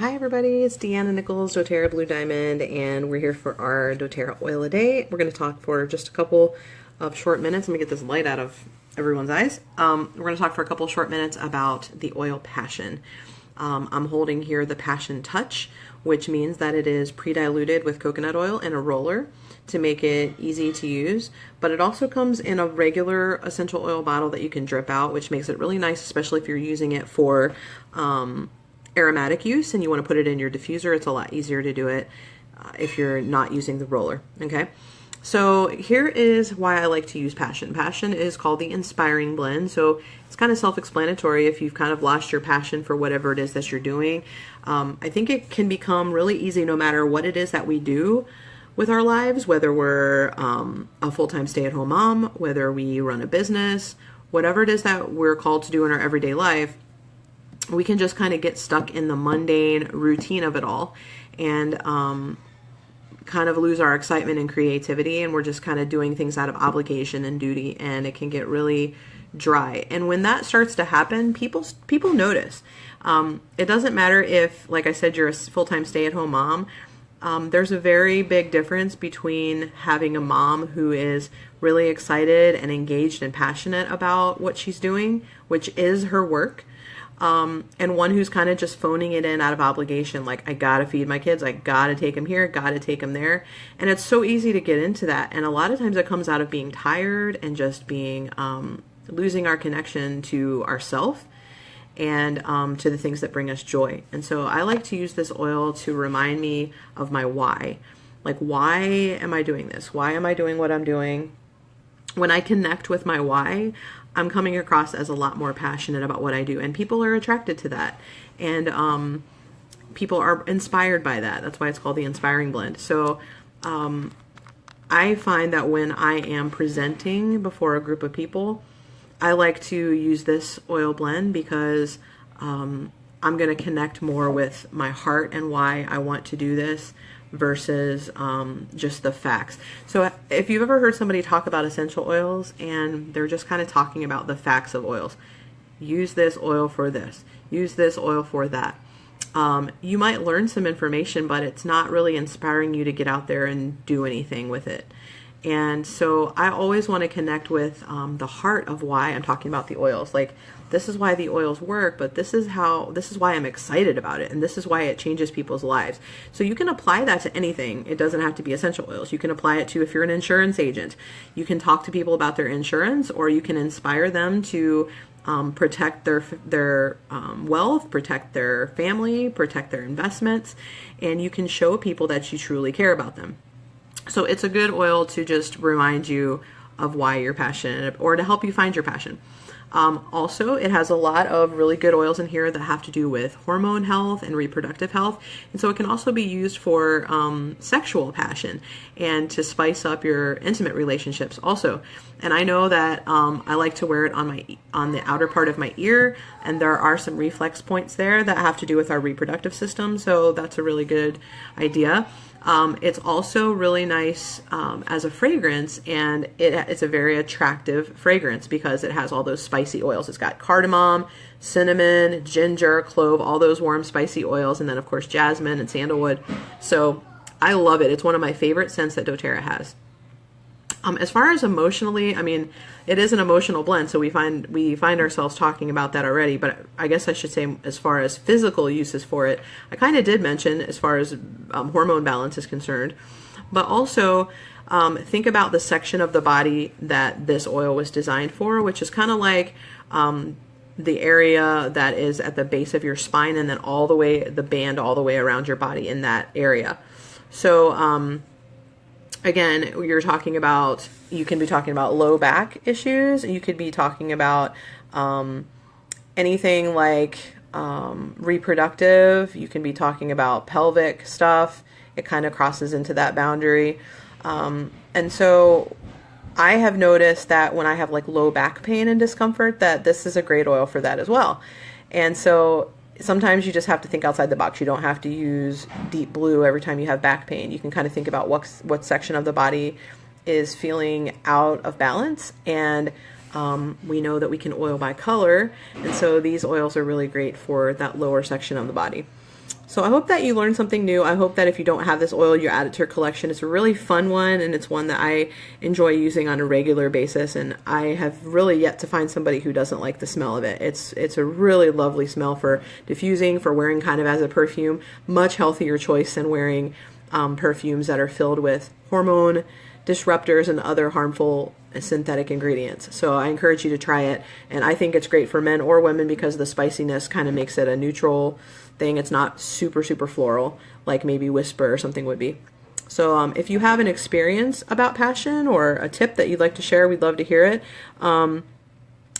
Hi everybody, it's Deanna Nichols, doTERRA Blue Diamond, and we're here for our doTERRA oil a day. We're going to talk for just a couple of short minutes. Let me get this light out of everyone's eyes. We're going to talk for a couple short minutes about the oil Passion. I'm holding here the Passion Touch, which means that it is pre-diluted with coconut oil in a roller to make it easy to use, but it also comes in a regular essential oil bottle that you can drip out, which makes it really nice, especially if you're using it for aromatic use and you want to put it in your diffuser. It's a lot easier to do it if you're not using the roller. Okay, so here is why I like to use Passion. Passion is called the Inspiring Blend, so it's kind of self-explanatory. If you've kind of lost your passion for whatever it is that you're doing, I think it can become really easy no matter what it is that we do with our lives, whether we're a full-time stay-at-home mom, whether we run a business, whatever it is that we're called to do in our everyday life. We can just kind of get stuck in the mundane routine of it all and kind of lose our excitement and creativity, and we're just kind of doing things out of obligation and duty, and it can get really dry. And when that starts to happen, people notice. It doesn't matter if, like I said, you're a full-time stay-at-home mom. There's a very big difference between having a mom who is really excited and engaged and passionate about what she's doing, which is her work, and one who's kind of just phoning it in out of obligation, like, I gotta feed my kids, I gotta take them here, gotta take them there. And it's so easy to get into that. And a lot of times it comes out of being tired and just being, losing our connection to ourself and to the things that bring us joy. And so I like to use this oil to remind me of my why. Like, why am I doing this? Why am I doing what I'm doing? When I connect with my why, I'm coming across as a lot more passionate about what I do, and people are attracted to that, and people are inspired by that. That's why it's called the Inspiring Blend. So I find that when I am presenting before a group of people, I like to use this oil blend because I'm going to connect more with my heart and why I want to do this versus just the facts. So if you've ever heard somebody talk about essential oils and they're just kind of talking about the facts of oils, use this oil for this, use this oil for that. You might learn some information, but it's not really inspiring you to get out there and do anything with it. And so I always want to connect with the heart of why I'm talking about the oils. Like, this is why the oils work, but this is why I'm excited about it, and this is why it changes people's lives. So you can apply that to anything. It doesn't have to be essential oils. You can apply it to, if you're an insurance agent, you can talk to people about their insurance, or you can inspire them to protect their wealth, protect their family, protect their investments, and you can show people that you truly care about them. So it's a good oil to just remind you of why you're passionate, or to help you find your passion. Also, it has a lot of really good oils in here that have to do with hormone health and reproductive health. And so it can also be used for sexual passion and to spice up your intimate relationships also. And I know that I like to wear it on the outer part of my ear, and there are some reflex points there that have to do with our reproductive system. So that's a really good idea. It's also really nice as a fragrance, and it's a very attractive fragrance because it has all those spicy oils. It's got cardamom, cinnamon, ginger, clove, all those warm spicy oils, and then of course jasmine and sandalwood. So I love it. It's one of my favorite scents that doTERRA has. As far as emotionally, I mean, it is an emotional blend, so we find ourselves talking about that already, but I guess I should say, as far as physical uses for it, I kind of did mention as far as hormone balance is concerned, but also think about the section of the body that this oil was designed for, which is kind of like the area that is at the base of your spine, and then all the way, the band all the way around your body in that area. So again, you can be talking about low back issues. You could be talking about anything like reproductive. You can be talking about pelvic stuff. It kind of crosses into that boundary. And so I have noticed that when I have like low back pain and discomfort, that this is a great oil for that as well. And so sometimes you just have to think outside the box. You don't have to use deep blue every time you have back pain. You can kind of think about what section of the body is feeling out of balance, and we know that we can oil by color, and so these oils are really great for that lower section of the body. So I hope that you learned something new. I hope that if you don't have this oil, you add it to your collection. It's a really fun one, and it's one that I enjoy using on a regular basis, and I have really yet to find somebody who doesn't like the smell of it. It's a really lovely smell for diffusing, for wearing kind of as a perfume. Much healthier choice than wearing perfumes that are filled with hormone disruptors and other harmful synthetic ingredients. So I encourage you to try it, and I think it's great for men or women because the spiciness kind of makes it a neutral thing. It's not super floral like maybe Whisper or something would be. So if you have an experience about passion or a tip that you'd like to share, we'd love to hear it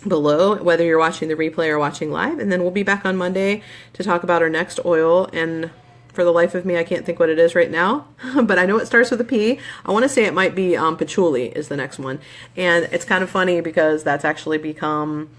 below, whether you're watching the replay or watching live. And then we'll be back on Monday to talk about our next oil, and for the life of me, I can't think what it is right now, but I know it starts with a P. I want to say it might be patchouli is the next one. And it's kind of funny because that's actually become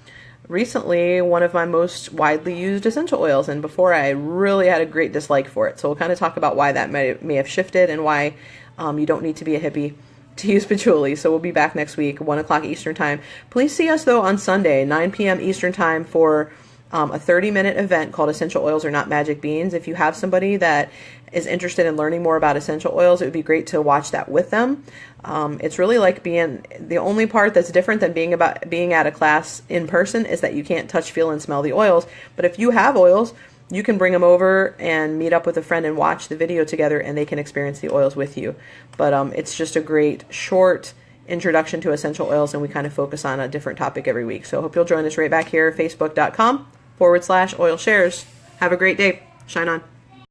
recently one of my most widely used essential oils, and before I really had a great dislike for it. So we'll kind of talk about why that may have shifted and why you don't need to be a hippie to use patchouli. So we'll be back next week, 1 o'clock Eastern time. Please see us though on Sunday, 9 p.m. Eastern time for a 30-minute event called Essential Oils Are Not Magic Beans. If you have somebody that is interested in learning more about essential oils, it would be great to watch that with them. It's really like being, the only part that's different than being at a class in person is that you can't touch, feel, and smell the oils. But if you have oils, you can bring them over and meet up with a friend and watch the video together, and they can experience the oils with you. But it's just a great short introduction to essential oils, and we kind of focus on a different topic every week. So I hope you'll join us right back here, facebook.com/oil shares. Have a great day. Shine on.